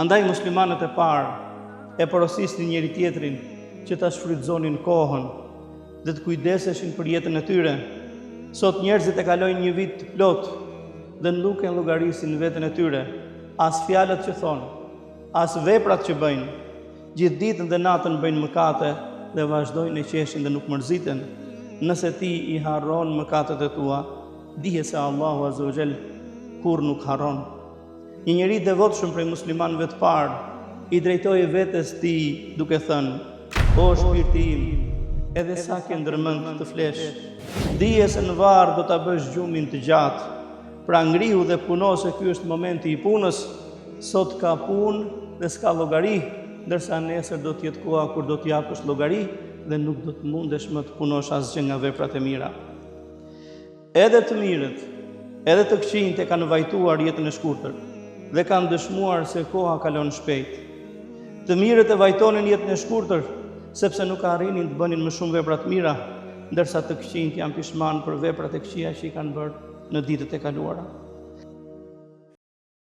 Andaj muslimanët e parë e porosisnin njëri tjetrin që ta shfrytëzonin kohën dhe të kujdeseshin për jetën e tyre. Sot njerëzit e kalojnë një vit të plot dhe nuk e llogarisin veten e tyre, as fjalët që thonë, as veprat që bëjnë. Gjithë ditën dhe natën bëjnë mëkate dhe vazhdojnë e qeshin dhe nuk mërziten. Nëse ti i harron mëkatet e tua, dije se Allahu Azza wa Jall kur nuk harron. Një njeri devotshëm prej muslimanëve të parë i drejtoi vetes tij duke thënë: "O shpirti im, edhe sa ke ndërmend të flesh, dije se në varr do ta bësh gjumin të gjatë. Pra ngrihu dhe puno se ky është momenti i punës. Sot ka punë dhe s'ka llogari, ndërsa nesër do të jetë koha kur do të japësh llogari dhe nuk do të mundesh më të punosh asgjë nga veprat e mira." Edhe të mirët, edhe të këqijt e kanë vajtuar jetën e shkurtër dhe kanë dëshmuar se koha kalon shpejt. Të mirët e vajtonin jetën e shkurtër sepse nuk arrinin të bënin më shumë vepra të mira, ndërsa të këqijt janë pishman për veprat e këqija që i kanë bërë në ditët e kaluara.